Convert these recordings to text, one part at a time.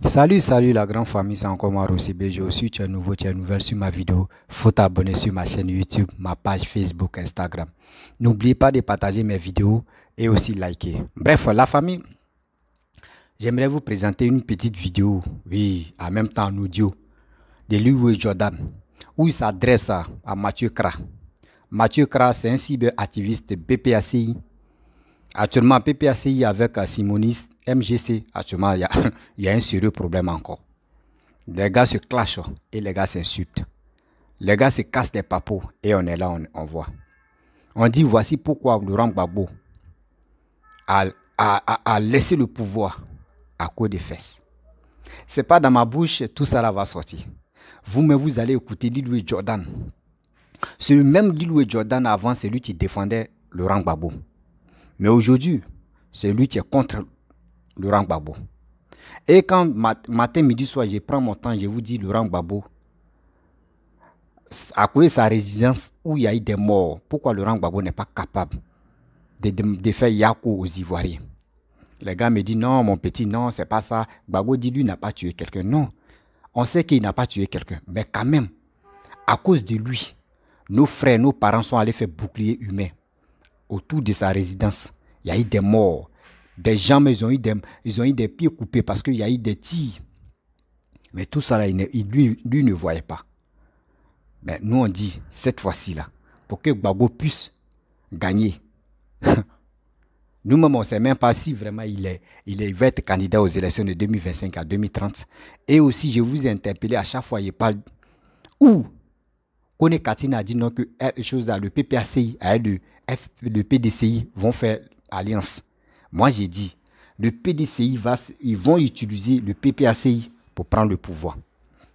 Salut la grande famille, c'est encore moi Rossi BG. Si tu es nouveau, tu es nouvelle sur ma vidéo, faut t'abonner sur ma chaîne YouTube, ma page Facebook, Instagram. N'oubliez pas de partager mes vidéos et aussi liker. Bref, la famille, j'aimerais vous présenter une petite vidéo, oui, en même temps en audio, de Louis Jordan, où il s'adresse à Mathieu Kra. Mathieu Kra, c'est un cyberactiviste PPACI. Actuellement, PPACI avec Simonis, MGC, actuellement, il y a un sérieux problème encore. Les gars se clashent et les gars s'insultent. Les gars se cassent les papos et on est là, on voit. On dit, voici pourquoi Laurent Gbagbo a laissé le pouvoir à cause des fesses. C'est pas dans ma bouche, tout ça là va sortir. Vous-même, vous allez écouter Louis Jordan. C'est le même Louis Jordan avant, c'est lui qui défendait Laurent Gbagbo. Mais aujourd'hui, c'est lui qui est contre Laurent Gbagbo. Et quand matin, midi, soir, je prends mon temps, je vous dis Laurent Gbagbo, à cause de sa résidence où il y a eu des morts, pourquoi Laurent Gbagbo n'est pas capable de faire Yako aux Ivoiriens? Les gars me disent non, mon petit, non, c'est pas ça. Gbagbo dit lui n'a pas tué quelqu'un. Non, on sait qu'il n'a pas tué quelqu'un. Mais quand même, à cause de lui, nos frères, nos parents sont allés faire bouclier humain autour de sa résidence. Il y a eu des morts. Des gens, ils ont eu des pieds coupés parce qu'il y a eu des tirs. Mais tout ça, là, lui ne voyait pas. Mais nous, on dit, cette fois-ci, là, pour que Gbagbo puisse gagner, nous-mêmes, on ne sait même pas si vraiment il va être candidat aux élections de 2025 à 2030. Et aussi, je vous ai interpellé à chaque fois, il parle où Kone Katina a dit non, que le PPACI et le PDCI vont faire alliance. Moi, j'ai dit, le PDCI ils vont utiliser le PPACI pour prendre le pouvoir.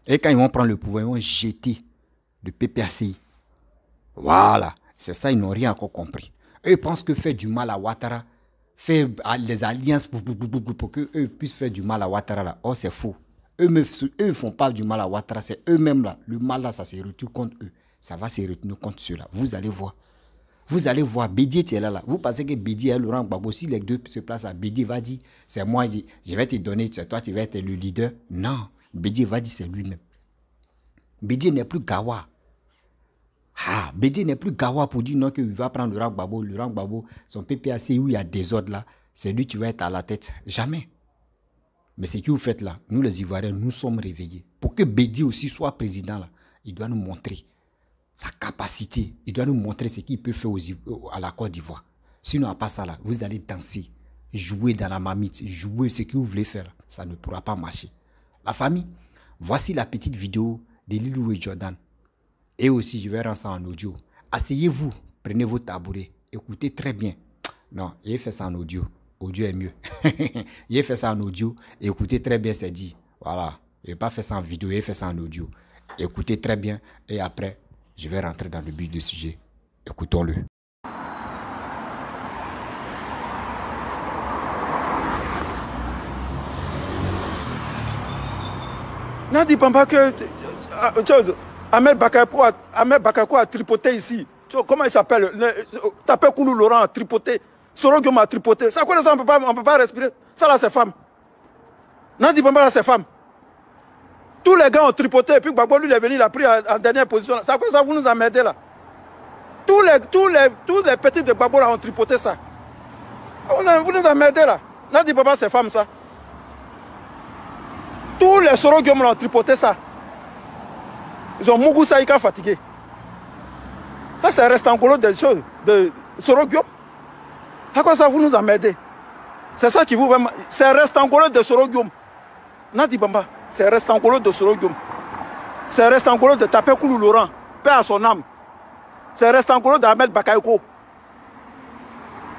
Et quand ils vont prendre le pouvoir, ils vont jeter le PPACI. Voilà. C'est ça, ils n'ont rien encore compris. Eux, ils pensent que faire du mal à Ouattara, faire les alliances pour qu'eux puissent faire du mal à Ouattara, là. Oh, c'est faux. Eux ne font pas du mal à Ouattara, c'est eux-mêmes là. Le mal là, ça se retourne contre eux. Ça va se retourner contre ceux-là. Vous allez voir. Vous allez voir, Bédié, tu es là. Vous pensez que Bédié et Laurent Gbagbo, si les deux se placent à Bédié, va dire, c'est moi, je vais te donner, c'est toi, tu vas être le leader. Non, Bédié va dire, c'est lui-même. Bédié n'est plus Gawa. Ah, Bédié n'est plus Gawa pour dire non, qu'il va prendre Laurent Gbagbo. Laurent Gbagbo, son PPAC où il y a des ordres là, c'est lui qui va être à la tête. Jamais. Mais ce que vous faites là, nous les Ivoiriens, nous sommes réveillés. Pour que Bédié aussi soit président là, il doit nous montrer sa capacité. Il doit nous montrer ce qu'il peut faire à la Côte d'Ivoire. Sinon, à part ça, là, vous allez danser, jouer dans la marmite, jouer ce que vous voulez faire. Ça ne pourra pas marcher. La famille, voici la petite vidéo de Louis Jordan. Et aussi, je vais rendre ça en audio. Asseyez-vous, prenez vos tabourets, écoutez très bien. Non, il fait ça en audio. Audio est mieux. Il fait ça en audio, écoutez très bien, c'est dit. Voilà, il n'a pas fait ça en vidéo, il fait ça en audio. Écoutez très bien et après, je vais rentrer dans le but du sujet. Écoutons-le. N'en dis pas que Ahmed Bakayoko a tripoté ici. Comment il s'appelle? Tapé Koulou Laurent a tripoté. Sorogium a tripoté. Ça, quoi, ça, on peut pas respirer. Ça là, c'est femme. N'en dis pas là, c'est femme. Tous les gars ont tripoté et puis Gbagbo lui il est venu, il a pris en dernière position. Ça, quoi, ça vous nous emmerdez là. Tous les petits de Gbagbo là ont tripoté ça. Vous nous emmerdez là. N'en dis pas c'est femme ça. Tous les Sorogium ont tripoté ça. Ils ont Mougou Saïka fatigué. Ça c'est reste en colo des choses de Sorogium. Ça quoi ça vous nous emmerdez. C'est ça qui vous va. C'est reste en colo de Sorogium. Nadi Bamba, c'est reste en colo de Sorogium. C'est reste en colo de Tapé Koulou Laurent, paix à son âme. C'est reste en colo d'Ahmed Bakayoko.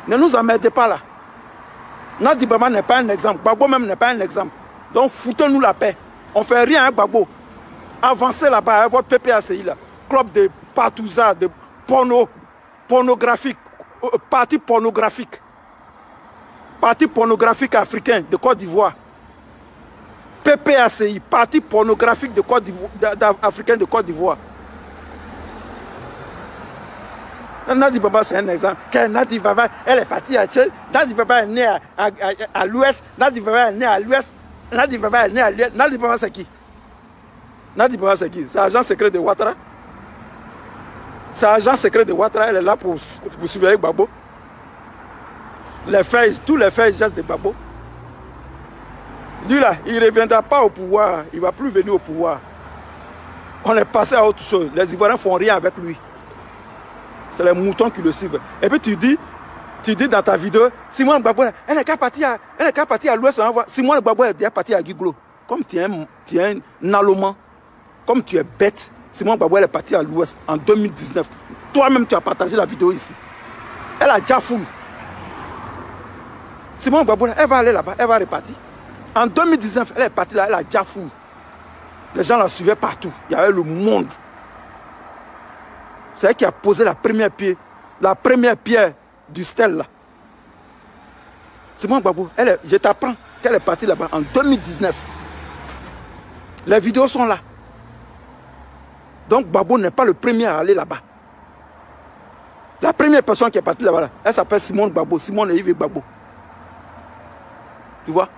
Ne nous emmerdez pas là. Nadi Bamba n'est pas un exemple. Gbagbo même n'est pas un exemple. Donc foutez-nous la paix. On ne fait rien à Gbagbo. Avancez là-bas avec votre PPACI là. Club de Patouza, de pornographique, parti pornographique. Parti pornographique africain de Côte d'Ivoire. PPACI, parti pornographique africain de Côte d'Ivoire. Nadi Baba, c'est un exemple. Nadi Baba, elle est partie à Tchèque. Nadi Baba est né à l'ouest. Nadi Baba est né à l'ouest. Nadi Baba est né à Liège. Nadi Baba, c'est qui? Nadi Baba, c'est qui? C'est l'agent secret de Ouattara. C'est l'agent secret de Ouattara. Elle est là pour surveiller Gbagbo. Les faits, tous les faits, ils jasent de Gbagbo. Lui là, il ne reviendra pas au pouvoir. Il ne va plus venir au pouvoir. On est passé à autre chose. Les Ivoiriens ne font rien avec lui. C'est les moutons qui le suivent. Et puis tu dis dans ta vidéo, Simone Gbagbo, elle n'est qu'à partir à l'ouest. Simone Gbagbo est déjà parti à Guiglo. Comme tu es un allemand, comme tu es bête, Simone Gbagbo elle est partie à l'ouest en 2019. Toi-même, tu as partagé la vidéo ici. Elle a déjà foule. Simone Gbagbo, elle va aller là-bas, elle va repartir. En 2019, elle est partie là, elle a déjà foule. Les gens la suivaient partout. Il y avait le monde. C'est elle qui a posé la première pierre du stèle là. Simone Gbagbo, je t'apprends qu'elle est partie là-bas en 2019. Les vidéos sont là. Donc Gbagbo n'est pas le premier à aller là-bas. La première personne qui est partie là-bas, elle s'appelle Simone Gbagbo, Simone Yves Gbagbo. Tu vois?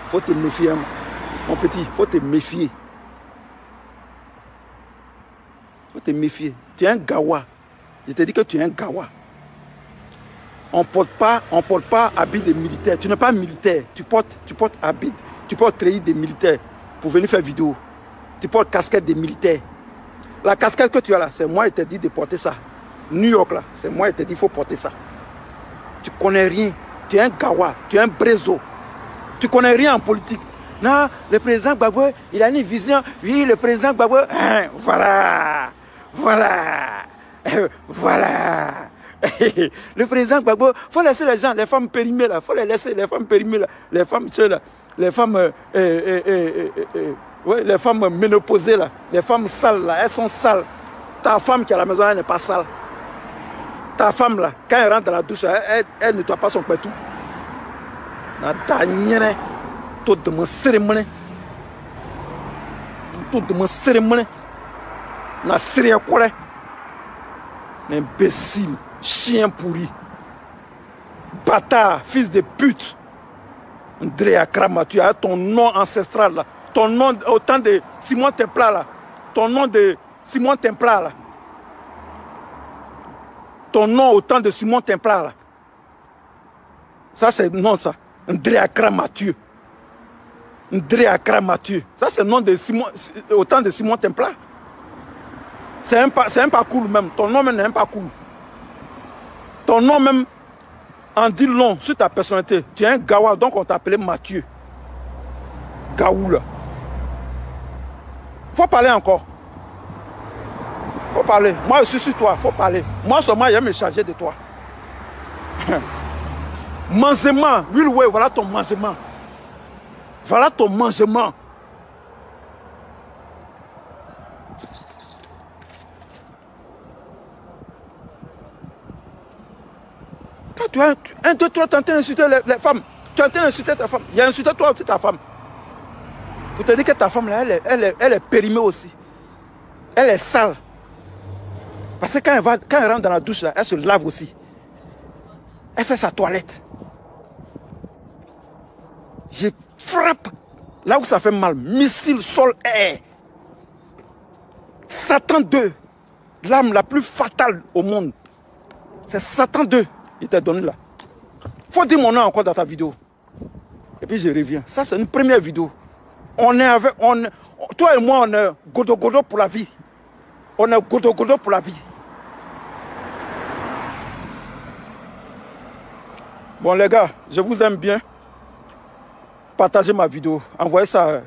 Faut te méfier, mon petit, faut te méfier. Faut te méfier. Tu es un gawa. Je te dis que tu es un gawa. On ne porte pas habit de militaire. Tu n'es pas militaire. Tu portes habit. Tu portes treillis de militaire pour venir faire vidéo. Tu portes casquette de militaire. La casquette que tu as là, c'est moi qui t'ai dit de porter ça. New York là, c'est moi qui t'ai dit qu'il faut porter ça. Tu connais rien. Tu es un gawa. Tu es un brezo. Tu connais rien en politique. Non, le président Gbagbo, il a une vision. Oui, le président Gbagbo, hein, voilà. Le président Gbagbo, il faut laisser les gens, les femmes périmées là. Il faut les laisser, les femmes périmées là. Les femmes, les femmes, les femmes ménopausées là. Les femmes sales là, elles sont sales. Ta femme qui est à la maison, elle n'est pas sale. Ta femme là, quand elle rentre dans la douche, elle nettoie pas son pétou. Na dernière, tout de mon cérémonie. Tout de mon cérémonie. Na cérémonie quoi? Imbécile, chien pourri, bâtard, fils de pute. Andrea Krama, tu as ton nom ancestral là. Ton nom au temps de Simon Templar là. Ton nom de Simon Templar là. Ton nom au temps de Simon Templar là. Ça c'est non ça. Andrea Kramathieu. Andrea Kramathieu. Ça c'est le nom de Simon, au temps de Simon Templar. C'est un pas cool même. Ton nom même n'est pas cool. Ton nom même en dit long sur ta personnalité. Tu es un gawa, donc on t'appelait Mathieu. Gaoula. Faut parler encore. Faut parler. Moi je suis sur toi, faut parler. Moi seulement je vais me charger de toi. Mangement, oui, ouais, voilà ton mangement. Voilà ton mangement. Quand tu as 1, 2, 3, tu es en train d'insulter les femmes. Tu es en train d'insulter ta femme. Il y a insulté toi aussi ta femme. Pour te dire que ta femme là, elle est périmée aussi. Elle est sale. Parce que quand elle rentre dans la douche là, elle se lave aussi. Elle fait sa toilette. Je frappe là où ça fait mal. Missile sol-air. Satan 2. L'arme la plus fatale au monde. C'est Satan 2. Il t'a donné là. Faut dire mon nom encore dans ta vidéo. Et puis je reviens. Ça c'est une première vidéo. On est avec... toi et moi on est godo-godo pour la vie. On est godo-godo pour la vie. Bon les gars, je vous aime bien. Partagez ma vidéo. Envoyez ça.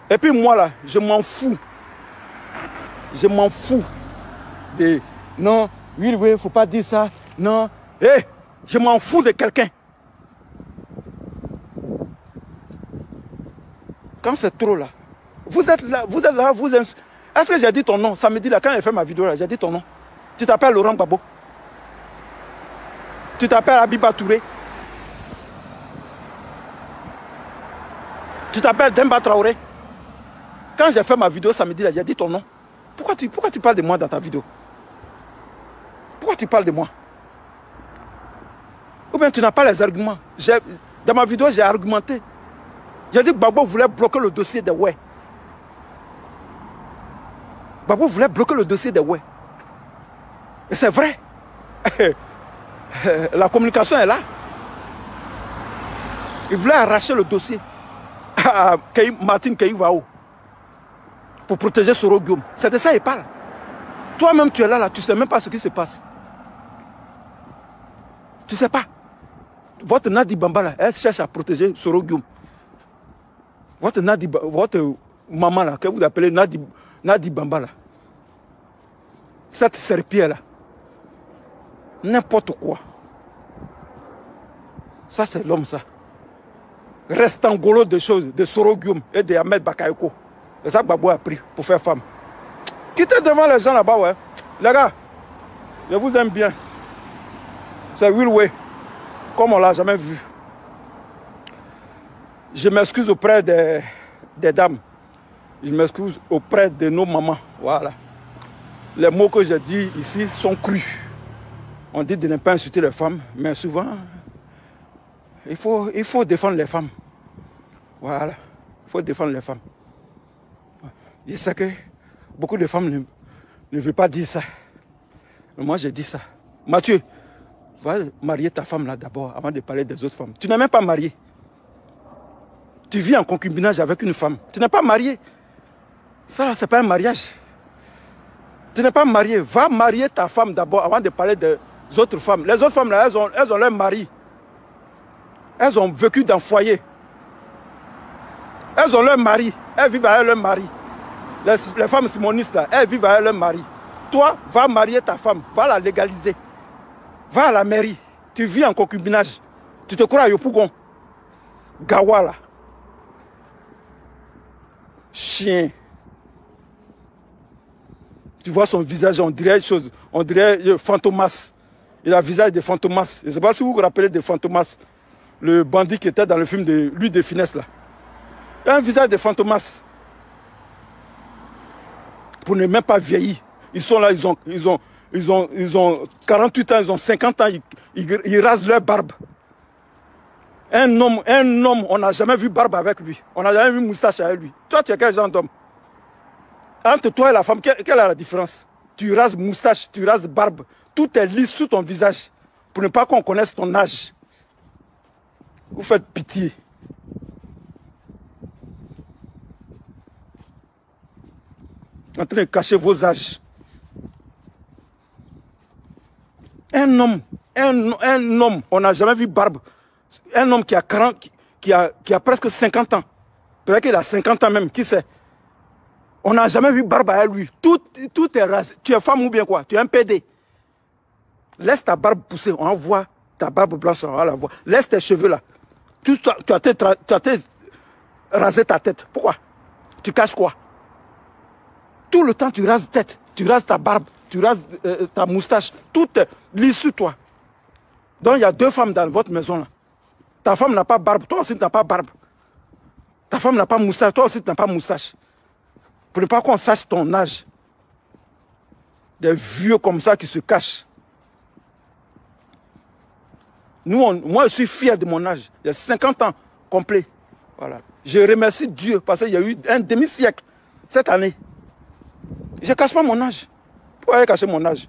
Et puis moi là, je m'en fous. Je m'en fous. De... Non, oui, oui, faut pas dire ça. Non. Je m'en fous de quelqu'un. Quand c'est trop là. Vous êtes là, vous... Est-ce que j'ai dit ton nom? Samedi là, quand j'ai fait ma vidéo là, j'ai dit ton nom. Tu t'appelles Laurent Gbagbo. Tu t'appelles Abiba Touré. Tu t'appelles Demba Traoré. Quand j'ai fait ma vidéo samedi là, j'ai dit ton nom. Pourquoi tu parles de moi dans ta vidéo? Pourquoi tu parles de moi? Ou bien tu n'as pas les arguments. Dans ma vidéo, j'ai argumenté. J'ai dit que Gbagbo voulait bloquer le dossier de Ouai. Gbagbo voulait bloquer le dossier de Ouai. Et c'est vrai. La communication est là. Il voulait arracher le dossier à Martin Keïvao pour protéger Soro Guillaume. C'est de ça qu'il parle. Toi-même, tu es là, tu ne sais même pas ce qui se passe. Tu ne sais pas. Votre Nadi Bambala, elle cherche à protéger Soro Guillaume. Votre maman là, que vous appelez Nadi Bambala, cette serpillère là, n'importe quoi. Ça, c'est l'homme, ça. Reste en golo de choses, de Soro Guillaume et de Ahmed Bakayoko. C'est ça que Gbagbo a pris pour faire femme. Quittez devant les gens là-bas, ouais. Les gars, je vous aime bien. C'est Will Way, comme on ne l'a jamais vu. Je m'excuse auprès des dames. Je m'excuse auprès de nos mamans. Voilà. Les mots que j'ai dit ici sont crus. On dit de ne pas insulter les femmes, mais souvent, il faut défendre les femmes. Voilà. Il faut défendre les femmes. Je sais que beaucoup de femmes ne veulent pas dire ça. Mais moi, j'ai dit ça. Mathieu, va marier ta femme là d'abord avant de parler des autres femmes. Tu n'es même pas marié. Tu vis en concubinage avec une femme. Tu n'es pas marié. Ça, ce n'est pas un mariage. Tu n'es pas marié. Va marier ta femme d'abord avant de parler des autres femmes. Les autres femmes là, elles ont leur mari. Elles ont vécu dans le foyer. Elles ont leur mari. Elles vivent avec leur mari. Les femmes simonistes là, elles vivent avec leur mari. Toi, va marier ta femme. Va la légaliser. Va à la mairie. Tu vis en concubinage. Tu te crois à Yopougon. Gawa là. Chien. Tu vois son visage, on dirait chose. On dirait Fantomas. Il a le visage de Fantomas. Je ne sais pas si vous vous rappelez de Fantomas. Le bandit qui était dans le film de Louis de Finesse là. Il a un visage de Fantomas. Pour ne même pas vieillir. Ils sont là, ils ont 48 ans, ils ont 50 ans, ils rasent leur barbe. Un homme, on n'a jamais vu barbe avec lui. On n'a jamais vu moustache avec lui. Toi, tu es quel genre d'homme? Entre toi et la femme, quelle est la différence? Tu rases moustache, tu rases barbe. Tout est lisse sous ton visage. Pour ne pas qu'on connaisse ton âge. Vous faites pitié. En train de cacher vos âges. Un homme, on n'a jamais vu barbe. Un homme qui a presque 50 ans. Peut-être qu'il a 50 ans même, qui sait? On n'a jamais vu barbe à lui. Tout est rasé. Tu es femme ou bien quoi? Tu es un PD. Laisse ta barbe pousser, on voit ta barbe blanche, on va la voir. Laisse tes cheveux là. Tu as rasé ta tête. Pourquoi? Tu caches quoi? Tout le temps, tu rases tête, tu rases ta barbe, tu rases ta moustache. Tout est lisse sur toi. Donc, il y a deux femmes dans votre maison là. Ta femme n'a pas barbe, toi aussi tu n'as pas barbe. Ta femme n'a pas moustache, toi aussi tu n'as pas moustache. Pour ne pas qu'on sache ton âge. Des vieux comme ça qui se cachent. Moi, je suis fier de mon âge. J'ai 50 ans complet. Voilà. Je remercie Dieu parce qu'il y a eu un demi-siècle cette année. Je ne cache pas mon âge. Pourquoi cacher mon âge?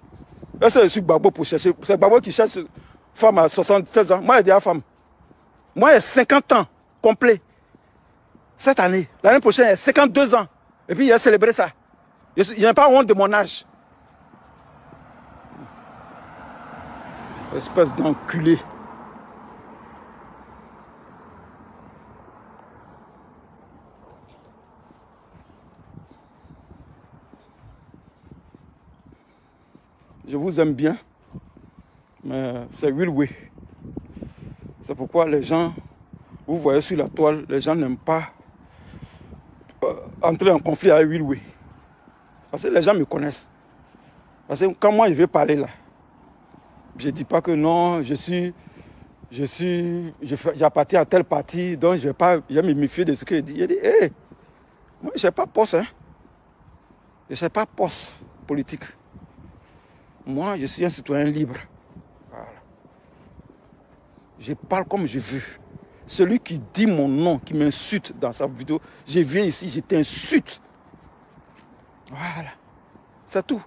Est-ce que je suis Gbagbo pour chercher? C'est Gbagbo qui cherche une femme à 76 ans. Moi, je dis à la femme. Moi, j'ai 50 ans complet. Cette année. L'année prochaine, j'ai 52 ans. Et puis, il a célébré ça. Il n'y a pas honte de mon âge. Espèce d'enculé. Je vous aime bien, mais c'est Will Way. C'est pourquoi les gens, vous voyez sur la toile, les gens n'aiment pas entrer en conflit avec Will Way. Parce que les gens me connaissent. Parce que quand moi je vais parler là, je ne dis pas que non, j'appartiens à tel parti, donc je vais me méfier de ce que je dis. Je dis, hé, moi je ne sais pas poste, hein. Je ne sais pas poste politique. Moi, je suis un citoyen libre. Voilà. Je parle comme je veux. Celui qui dit mon nom, qui m'insulte dans sa vidéo, je viens ici, je t'insulte. Voilà. C'est tout.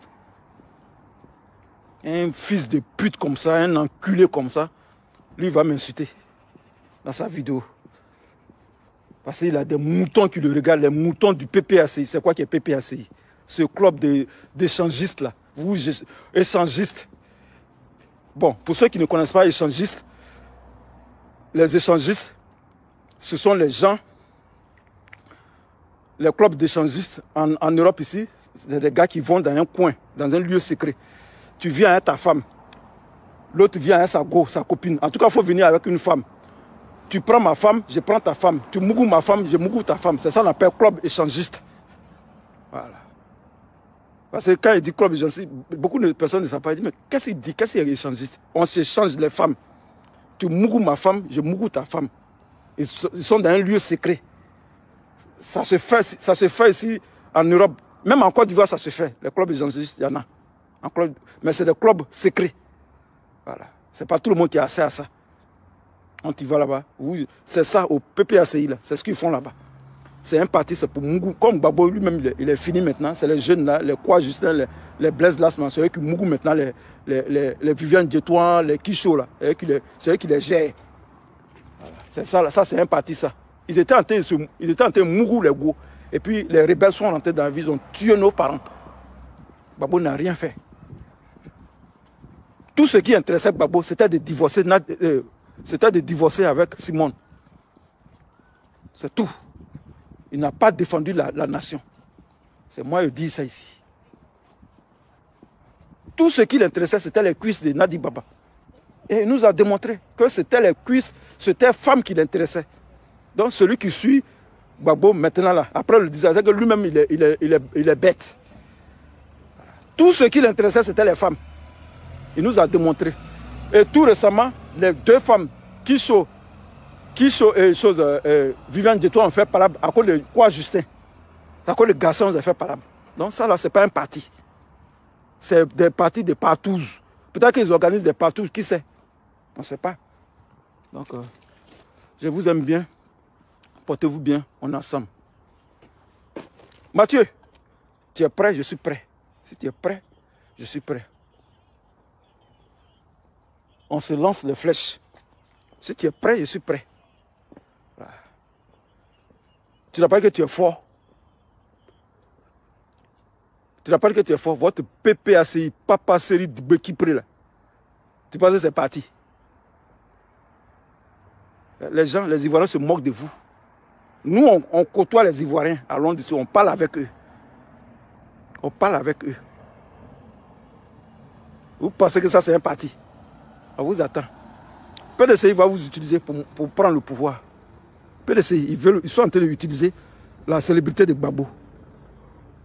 Un fils de pute comme ça, un enculé comme ça, lui va m'insulter dans sa vidéo. Parce qu'il a des moutons qui le regardent, les moutons du PPACI. C'est quoi qui est PPACI? Ce club d'échangistes là. Vous, échangistes. Bon, pour ceux qui ne connaissent pas échangistes, les échangistes, ce sont les gens, les clubs d'échangistes en Europe ici, c'est des gars qui vont dans un coin, dans un lieu secret. Tu viens avec ta femme, l'autre vient avec sa copine. En tout cas, il faut venir avec une femme. Tu prends ma femme, je prends ta femme. Tu mougous ma femme, je mougous ta femme. C'est ça qu'on appelle club échangiste. Voilà. Parce que quand il dit club échangiste, beaucoup de personnes ne savent pas. Ils disent, mais qu'est-ce qu'il dit? Qu'est-ce qu'il est échangiste? On s'échange les femmes. Tu mougous ma femme, je mougous ta femme. Ils sont dans un lieu secret. Ça se fait ici en Europe. Même en Côte d'Ivoire, ça se fait. Les clubs échangistes, il y en a. Mais c'est des clubs secrets. Voilà. C'est pas tout le monde qui a accès à ça. Quand tu vas là-bas, c'est ça au PPACI, c'est ce qu'ils font là-bas. C'est un parti, c'est pour Mougou. Comme Gbagbo lui-même, il est fini maintenant. C'est les jeunes là, les quoi Justin, les Blaise Lasman, c'est eux qui Mougou maintenant, les Viviane Dietouan, les Kicho là. C'est eux qui les gèrent. Voilà. C'est ça, là, ça c'est un parti ça. Ils étaient en train de Mougou les go. Et puis les rebelles sont rentrés dans la ville, ils ont tué nos parents. Gbagbo n'a rien fait. Tout ce qui intéressait Gbagbo, c'était de divorcer. C'était de divorcer avec Simone. C'est tout. Il n'a pas défendu la nation. C'est moi qui dis ça ici. Tout ce qui l'intéressait, c'était les cuisses de Nadi Baba. Et il nous a démontré que c'était les cuisses, c'était femmes qui l'intéressaient. Donc celui qui suit Gbagbo maintenant là, après le disait que lui-même il est bête. Tout ce qui l'intéressait, c'était les femmes. Il nous a démontré. Et tout récemment, les deux femmes, Kicho et Viviane Dietouan ont fait parable à cause de quoi Justin? À cause de garçons ont fait parable. Donc ça là, ce n'est pas un parti. C'est des partis de partous. Peut-être qu'ils organisent des partous, qui sait? On ne sait pas. Donc, je vous aime bien. Portez-vous bien, on est ensemble. Mathieu, tu es prêt? Je suis prêt. Si tu es prêt, je suis prêt. On se lance les flèches. Si tu es prêt, je suis prêt. Voilà. Tu n'as pas dit que tu es fort. Tu n'as pas dit que tu es fort. Votre PPACI, Papa Série qui prie là. Tu penses que c'est parti. Les gens, les Ivoiriens se moquent de vous. Nous, on côtoie les Ivoiriens à Londres, on parle avec eux. On parle avec eux. Vous pensez que ça, c'est un parti? On vous attend. PDCI va vous utiliser pour prendre le pouvoir. PDCI, ils sont en train d'utiliser la célébrité de Gbagbo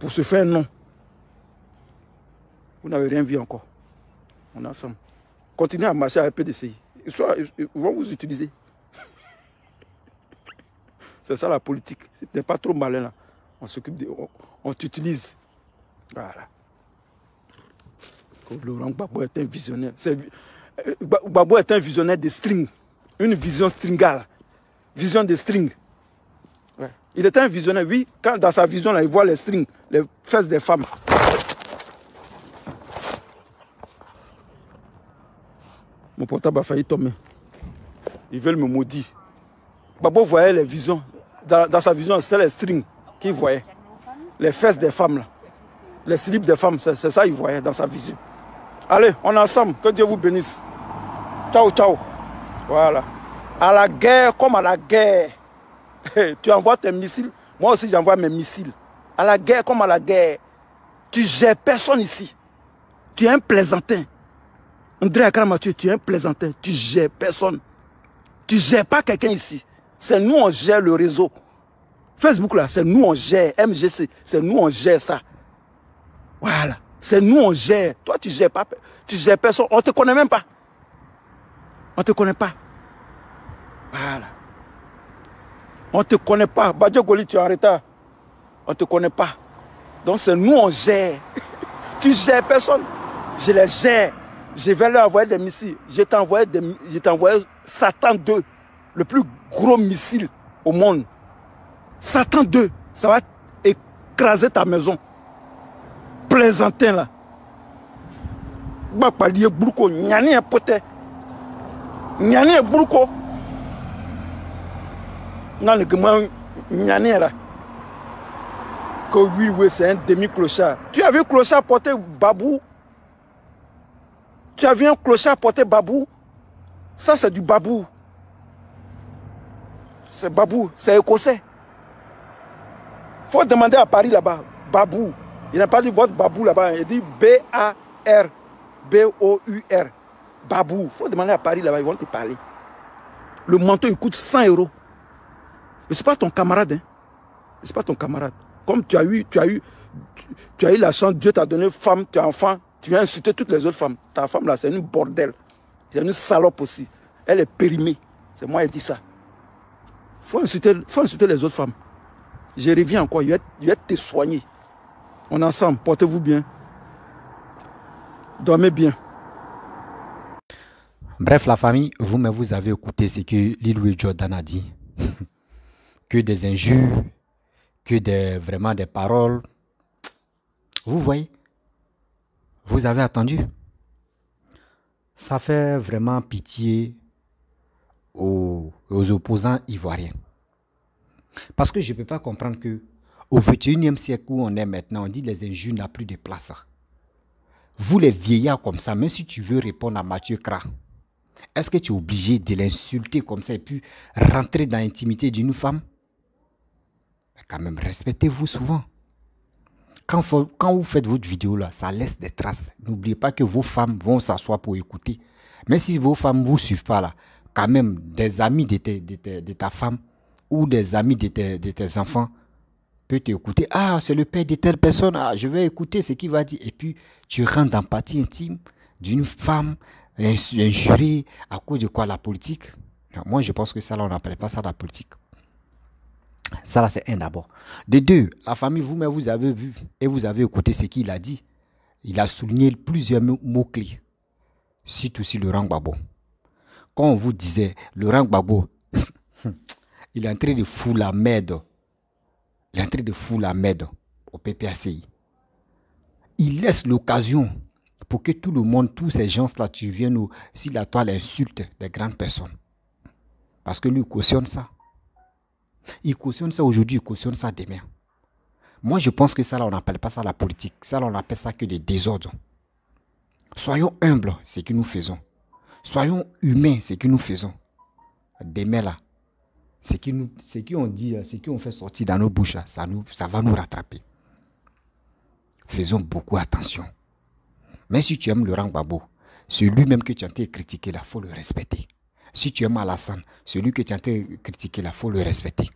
pour se faire un nom. Vous n'avez rien vu encore. On est ensemble. Continuez à marcher avec PDCI. Ils vont vous utiliser. C'est ça la politique. Si tu n'es pas trop malin là, on s'occupe de. On t'utilise. Voilà. Laurent Gbagbo est un visionnaire. Gbagbo est un visionnaire de string. Une vision stringale. Vision de string. Ouais. Il était un visionnaire, oui. Quand dans sa vision, là, il voit les strings, les fesses des femmes. Mon portable a failli tomber. Ils veulent me maudire. Gbagbo voyait les visions. Dans sa vision, c'était les strings qu'il voyait. Les fesses des femmes, là. Les slips des femmes, c'est ça qu'il voyait dans sa vision. Allez, on est ensemble. Que Dieu vous bénisse. Ciao, ciao. Voilà. À la guerre comme à la guerre. Tu envoies tes missiles. Moi aussi, j'envoie mes missiles. À la guerre comme à la guerre. Tu gères personne ici. Tu es un plaisantin. André Akara Mathieu, tu es un plaisantin. Tu gères personne. Tu ne gères pas quelqu'un ici. C'est nous, on gère le réseau. Facebook, là, c'est nous, on gère. MGC, c'est nous, on gère ça. Voilà. C'est nous, on gère. Toi, tu ne gères pas. Tu gères personne. On ne te connaît même pas. On ne te connaît pas. Voilà. On ne te connaît pas. Badjo Goli, tu es en retard. On ne te connaît pas. Donc, c'est nous, on gère. Tu ne gères personne. Je les gère. Je vais leur envoyer des missiles. Je t'ai envoyé Satan 2, le plus gros missile au monde. Satan 2, ça va écraser ta maison. Plaisantin là. Bakpaliye Brouko, Nyani un pote. Nyani un Brouko. Non, le gamin Nyani là. Que oui, oui, c'est un demi-clochard. Tu as vu clochard porter babou? Tu as vu un clochard porter babou? Ça, c'est du babou. C'est babou, c'est écossais. Faut demander à Paris là-bas, babou. Il n'a pas dit votre babou là-bas, il dit B-A-R, B-O-U-R. Babou. Faut demander à Paris là-bas, ils vont te parler. Le manteau, il coûte 100 euros. Mais ce n'est pas ton camarade. Hein. Ce n'est pas ton camarade. Comme tu as eu la chance, Dieu t'a donné femme, tu es enfant, tu viens insulter toutes les autres femmes. Ta femme là, c'est une bordel. C'est une salope aussi. Elle est périmée. C'est moi qui dis ça. Faut insulter les autres femmes. Je reviens encore, je vais te soigner. On est ensemble, portez-vous bien. Dormez bien. Bref, la famille, vous-même, vous avez écouté ce que Lil Jordan a dit. Que des injures, que vraiment des paroles. Vous voyez, vous avez attendu. Ça fait vraiment pitié aux opposants ivoiriens. Parce que je ne peux pas comprendre que au XXIe siècle où on est maintenant, on dit que les injures n'ont plus de place. Vous les vieillards comme ça, même si tu veux répondre à Mathieu Kra, est-ce que tu es obligé de l'insulter comme ça et puis rentrer dans l'intimité d'une femme? Mais quand même, respectez-vous souvent. Quand vous faites votre vidéo là, ça laisse des traces. N'oubliez pas que vos femmes vont s'asseoir pour écouter. Mais si vos femmes ne vous suivent pas là, quand même, des amis de ta femme ou des amis de tes enfants peuvent t'écouter. Ah, c'est le père de telle personne. Ah, je vais écouter ce qu'il va dire. Et puis, tu rentres dans l'empathie intime d'une femme injurée à cause de quoi? La politique. Non, moi, je pense que ça, là, on n'appelle pas ça la politique. Ça, là, c'est un d'abord. De deux, la famille, vous-même, vous avez vu et vous avez écouté ce qu'il a dit. Il a souligné plusieurs mots-clés. Surtout sur Laurent Gbagbo. Quand on vous disait, Laurent Gbagbo, il est en train de foutre la merde. Il est en train de foutre la merde au PPACI. Il laisse l'occasion pour que tout le monde, tous ces gens-là, tu viennes si la toile insulte des grandes personnes. Parce que lui, il cautionne ça. Il cautionne ça aujourd'hui, il cautionne ça demain. Moi, je pense que ça, là, on n'appelle pas ça la politique. Ça, là, on appelle ça que des désordres. Soyons humbles, c'est ce que nous faisons. Soyons humains, c'est ce que nous faisons. Demain, là, ce qu'on dit, ce qu'on fait sortir dans nos bouches, là, ça va nous rattraper. Faisons beaucoup attention. Mais si tu aimes Laurent Gbagbo, celui même que tu as été critiqué, il faut le respecter. Si tu aimes Alassane, celui que tu as été critiqué, il faut le respecter.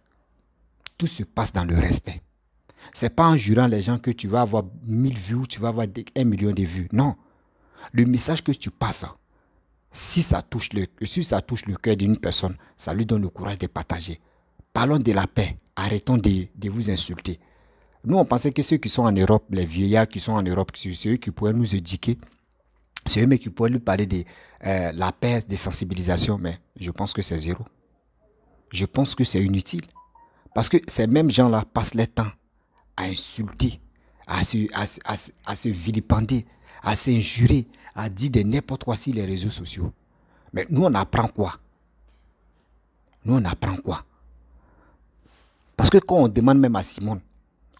Tout se passe dans le respect. Ce n'est pas en jurant les gens que tu vas avoir 1000 vues, tu vas avoir 1 million de vues. Non. Le message que tu passes, si ça touche le cœur d'une personne, ça lui donne le courage de partager. Parlons de la paix. Arrêtons de vous insulter. Nous, on pensait que ceux qui sont en Europe, les vieillards qui sont en Europe, c'est eux qui pourraient nous éduquer. C'est eux qui pourraient nous parler de la paix, de sensibilisation. Mais je pense que c'est zéro. Je pense que c'est inutile. Parce que ces mêmes gens-là passent leur temps à insulter, à se vilipender, à s'injurer, à dire de n'importe quoi sur les réseaux sociaux. Mais nous, on apprend quoi? Nous, on apprend quoi? Parce que quand on demande même à Simone,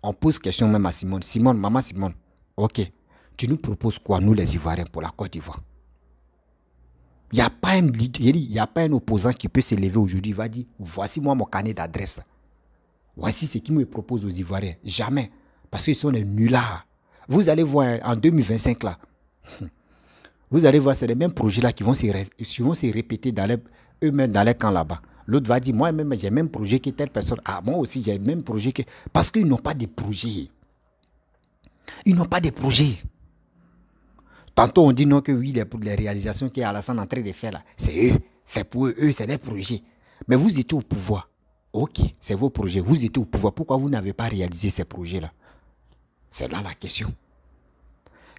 on pose question même à Simone. Simone, maman Simone, ok, tu nous proposes quoi, nous les Ivoiriens, pour la Côte d'Ivoire? Il n'y a pas un leader, il n'y a pas un opposant qui peut se lever aujourd'hui, il va dire, voici moi mon carnet d'adresse. Voici ce qu'il me propose aux Ivoiriens. Jamais. Parce qu'ils sont des nullards. Vous allez voir en 2025 là. Vous allez voir, c'est les mêmes projets là qui vont se répéter eux-mêmes dans les camps là-bas. L'autre va dire, moi-même, j'ai le même projet que telle personne. Ah, moi aussi, j'ai le même projet que... Parce qu'ils n'ont pas de projet. Ils n'ont pas de projet. Tantôt, on dit non que oui, les réalisations qu'Alassane est en train de faire là, c'est eux. C'est pour eux, c'est des projets. Mais vous étiez au pouvoir. Ok, c'est vos projets. Vous étiez au pouvoir. Pourquoi vous n'avez pas réalisé ces projets-là? C'est là la question.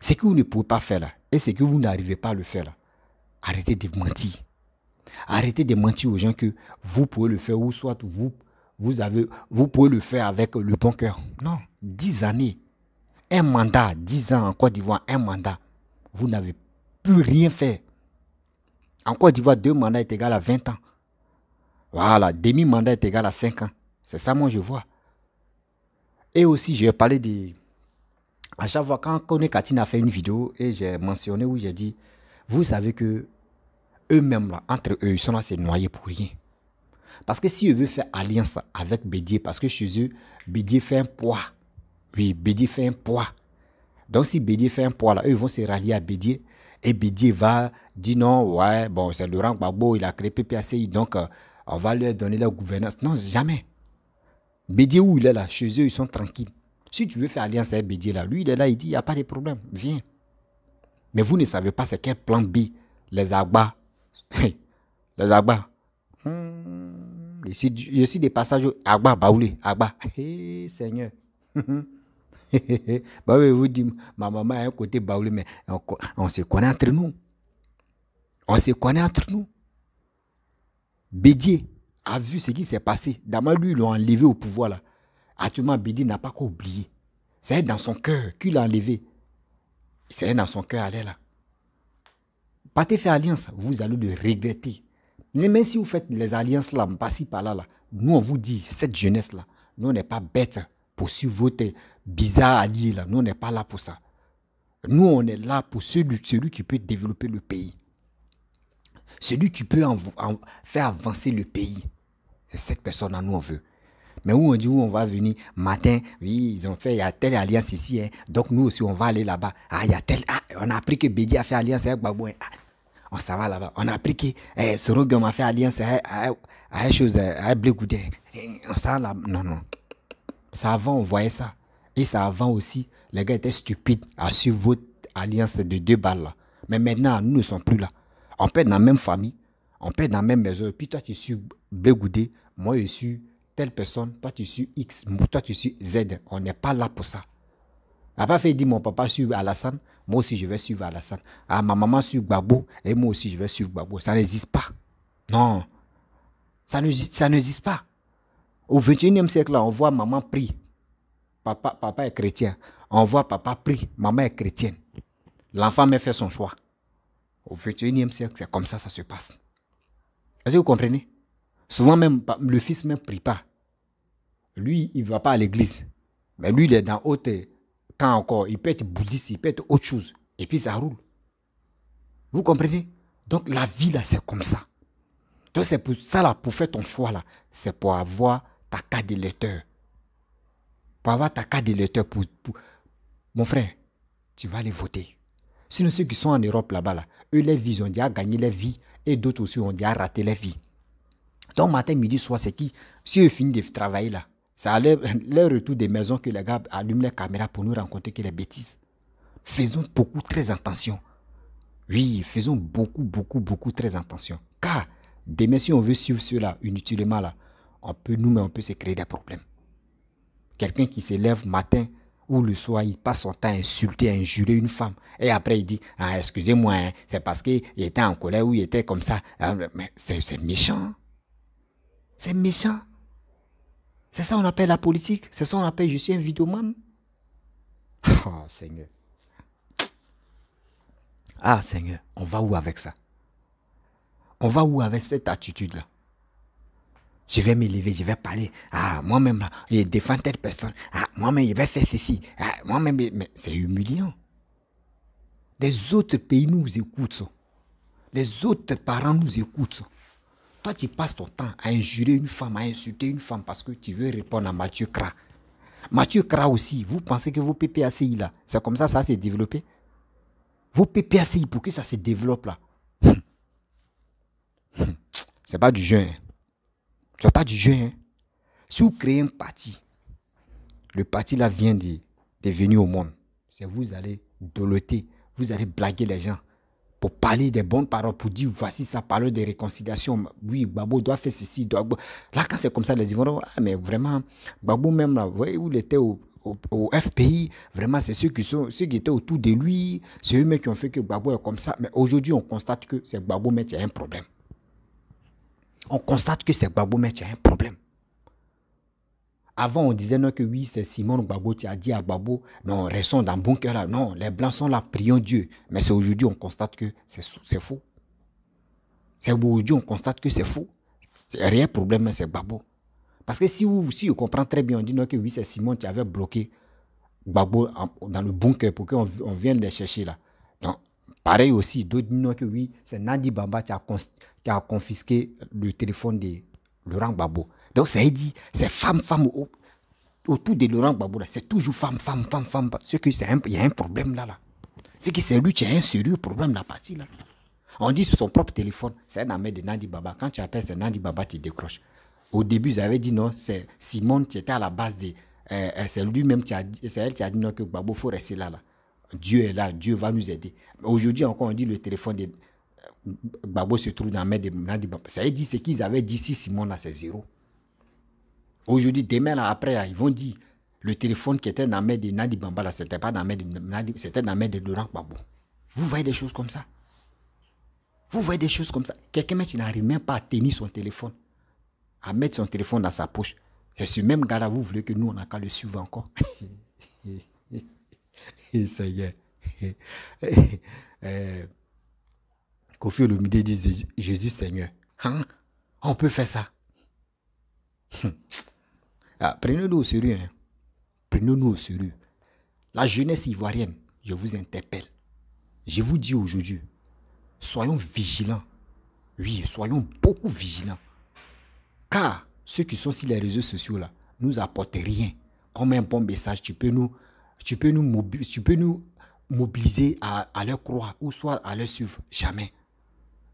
Ce que vous ne pouvez pas faire là, et ce que vous n'arrivez pas à le faire là, arrêtez de mentir. Arrêtez de mentir aux gens que vous pouvez le faire ou soit vous pouvez le faire avec le bon cœur. Non, 10 années, un mandat, 10 ans en Côte d'Ivoire, un mandat. Vous n'avez plus rien fait. En Côte d'Ivoire, 2 mandats est égal à 20 ans. Voilà, demi-mandat est égal à 5 ans. C'est ça, moi, je vois. Et aussi, je vais parler de... À chaque fois, quand Kone Katine a fait une vidéo, et j'ai mentionné où j'ai dit, vous savez que eux-mêmes, là, entre eux, ils sont là, c'est noyés pour rien. Parce que si eux veulent faire alliance avec Bédié, parce que chez eux, Bédié fait un poids. Oui, Bédié fait un poids. Donc, si Bédié fait un poids, là, eux vont se rallier à Bédié. Et Bédié va dire non, ouais, bon, c'est Laurent Gbagbo, il a créé PPACI, donc on va leur donner la gouvernance. Non, jamais. Bédié, où il est là, chez eux, ils sont tranquilles. Si tu veux faire alliance avec Bédié, là, lui, il est là, il dit, il n'y a pas de problème, viens. Mais vous ne savez pas c'est quel plan B, les Agba. Les Agba. Je suis des passages Agba, Baoulé, Agba. Hey, Seigneur. Bah oui, vous dites, ma maman a un côté Baoulé, mais on se connaît entre nous. On se connaît entre nous. Bédié a vu ce qui s'est passé. D'abord, lui, ils l'ont enlevé au pouvoir, là. Actuellement, Bédié n'a pas qu'à oublier. C'est dans son cœur qu'il l'a enlevé. C'est dans son cœur, allez là. Partez faire alliance, vous allez le regretter. Mais même si vous faites les alliances là, par-ci, par-là, là, nous, on vous dit, cette jeunesse-là, nous, on n'est pas bête pour suivre votre bizarre allié là. Nous, on n'est pas là pour ça. Nous, on est là pour celui qui peut développer le pays. Celui qui peut faire avancer le pays. C'est cette personne-là, nous, on veut. Mais où on dit où on va venir matin, oui, il y a telle alliance ici, hein, donc nous aussi on va aller là-bas. Ah, il y a tel, on a appris que Bédié a fait alliance avec Gbagbo. Hein, on s'en va là-bas. On a appris que Sorogum a fait alliance avec Blé Goudé. On s'en va là. Non. Ça avant, on voyait ça. Et ça avant aussi, les gars étaient stupides à suivre votre alliance de 2 balles là. Mais maintenant, nous ne sommes plus là. On peut être dans la même famille, on peut être dans la même maison. Et puis toi, tu suis Blé Goudé, moi je suis telle personne, toi tu suis X, toi tu suis Z. On n'est pas là pour ça. Elle n'a pas fait dire mon papa suit Alassane, moi aussi je vais suivre Alassane. Ah, ma maman suit Gbagbo, et moi aussi je vais suivre Gbagbo. Ça n'existe pas. Non. Ça n'existe pas. Au 21e siècle, là, on voit maman prie. Papa est chrétien. On voit papa prie, maman est chrétienne. L'enfant m'a fait son choix. Au 21e siècle, c'est comme ça se passe. Est-ce que vous comprenez? Souvent même, le fils ne prie pas. Lui, il ne va pas à l'église. Mais lui, il est dans autre temps encore. Il peut être bouddhiste, il peut être autre chose. Et puis, ça roule. Vous comprenez? Donc, la vie, là, c'est comme ça. Donc, c'est pour ça, là, pour faire ton choix, là, c'est pour avoir ta carte d'électeur. Pour avoir ta carte d'électeur, mon frère, tu vas aller voter. Sinon, ceux qui sont en Europe, là-bas, là, eux, les vies, ils ont déjà gagné leur vie. Et d'autres aussi ont déjà raté leur vie. Donc, matin, midi, soir, c'est qui? Si eux finissent de travailler, là, c'est à leur retour des maisons que les gars allument les caméras pour nous rencontrer que les bêtises. Faisons beaucoup, très attention. Oui, faisons beaucoup, très attention. Car, demain, si on veut suivre ceux-là inutilement, là, on peut se créer des problèmes. Quelqu'un qui se lève matin ou le soir, il passe son temps à insulter, à injurer une femme. Et après, il dit, ah, excusez-moi, hein, c'est parce qu'il était en colère ou il était comme ça. Mais c'est méchant. C'est méchant. C'est ça qu'on appelle la politique. C'est ça qu'on appelle je suis un vidéoman. Oh, Seigneur. Ah, Seigneur, on va où avec ça? On va où avec cette attitude-là? Je vais m'élever, je vais parler. Ah, moi-même, là, je défends telle personne. Ah, moi-même, je vais faire ceci. Ah, moi-même, mais c'est humiliant. Les autres pays nous écoutent. Les autres parents nous écoutent. Toi, tu passes ton temps à injurer une femme, à insulter une femme parce que tu veux répondre à Mathieu Kra. Mathieu Kra aussi, vous pensez que vos PPACI là, c'est comme ça s'est développé? Vos PPACI, pour que ça se développe là? C'est pas du jeu. Hein. C'est pas du jeu. Hein. Si vous créez un parti, le parti là vient de venir au monde. C'est vous allez doloter, vous allez blaguer les gens. Pour parler des bonnes paroles, pour dire voici ça, parler de réconciliation. Oui, Gbagbo doit faire ceci. Là, quand c'est comme ça, les gens vont dire, ah, mais vraiment, Gbagbo même là, vous voyez où il était au FPI, vraiment, c'est ceux qui étaient autour de lui, c'est eux-mêmes qui ont fait que Gbagbo est comme ça. Mais aujourd'hui, on constate que c'est Gbagbo, mais il y a un problème. On constate que c'est Gbagbo, mais tu as un problème. Avant, on disait non que oui, c'est Simon Gbagbo, tu as dit à Gbagbo, non, restons dans le bunker là. Non, les Blancs sont là, prions Dieu. Mais c'est aujourd'hui, on constate que c'est faux. C'est aujourd'hui, on constate que c'est faux. C'est un réel problème, c'est Gbagbo. Parce que si on comprend très bien, on dit non que oui, c'est Simon qui avait bloqué Gbagbo dans le bunker pour qu'on vienne les chercher là. Donc, pareil aussi, d'autres disent non que oui, c'est Nadi Bamba qui a confisqué le téléphone de Laurent Gbagbo. Donc, ça a dit, c'est femme autour de Laurent Gbagbo là. C'est toujours femme. C'est que il y a un problème là. C'est que c'est lui qui a un sérieux problème la partie là. On dit sur son propre téléphone, c'est un ami de Nadi Baba. Quand tu appelles, c'est Nadi Baba, tu décroches. Au début, ils avaient dit non, c'est Simone qui était à la base de. C'est lui-même c'est elle qui a dit non que Gbagbo, il faut rester là. Dieu est là, Dieu va nous aider. Aujourd'hui encore, on dit le téléphone de Gbagbo se trouve dans la main de Nadi Baba. Ça veut dire ce qu'ils avaient dit si Simone là, c'est zéro. Aujourd'hui, demain, là, après, là, ils vont dire le téléphone qui était dans la main de Nadi Bamba, là, c'était pas dans la main de Nadi, c'était dans la main de Laurent Gbagbo. Vous voyez des choses comme ça? Vous voyez des choses comme ça? Quelqu'un qui n'arrive même pas à tenir son téléphone, à mettre son téléphone dans sa poche. C'est ce même gars-là, vous voulez que nous, on n'a qu'à le suivre encore. Seigneur. Kofi Olomide dit Jésus Seigneur. Hein? On peut faire ça. Prenez-nous au sérieux. Hein. Prenez-nous au sérieux. La jeunesse ivoirienne, je vous interpelle. Je vous dis aujourd'hui, soyons vigilants. Oui, soyons beaucoup vigilants. Car ceux qui sont sur les réseaux sociaux là, nous apportent rien. Comme un bon message, tu peux nous mobiliser à leur croire ou soit à leur suivre. Jamais.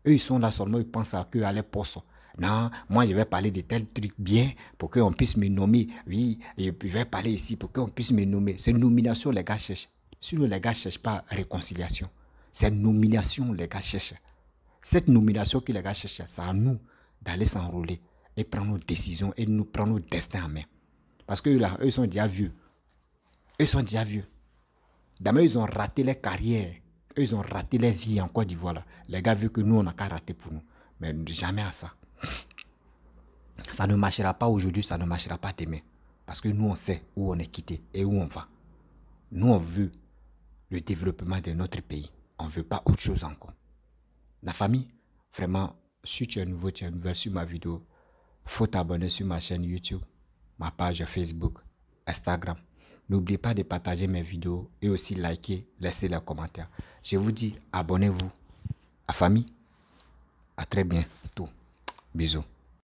Eux, ils sont là seulement, ils pensent à leur poste. Non, moi je vais parler de tel truc bien pour qu'on puisse me nommer. Oui, je vais parler ici pour qu'on puisse me nommer. C'est une nomination, les gars cherchent. Si les gars ne cherchent pas réconciliation, c'est une nomination, les gars cherchent. Cette nomination que les gars cherchent, c'est à nous d'aller s'enrôler et prendre nos décisions et nous prendre nos destins en main. Parce que là, eux sont déjà vieux. Eux sont déjà vieux. D'abord, ils ont raté leur carrière. Eux, ils ont raté leur vie en Côte d'Ivoire. Les gars veulent que nous, on n'a qu'à rater pour nous. Mais jamais à ça. Ça ne marchera pas aujourd'hui, ça ne marchera pas demain. Parce que nous, on sait où on est quitté et où on va. Nous, on veut le développement de notre pays. On ne veut pas autre chose encore. La famille, vraiment, si tu es nouveau, tu es nouvelle sur ma vidéo, il faut t'abonner sur ma chaîne YouTube, ma page Facebook, Instagram. N'oubliez pas de partager mes vidéos et aussi liker, laisser les commentaires. Je vous dis, abonnez-vous. La famille, à très bientôt. Bisous.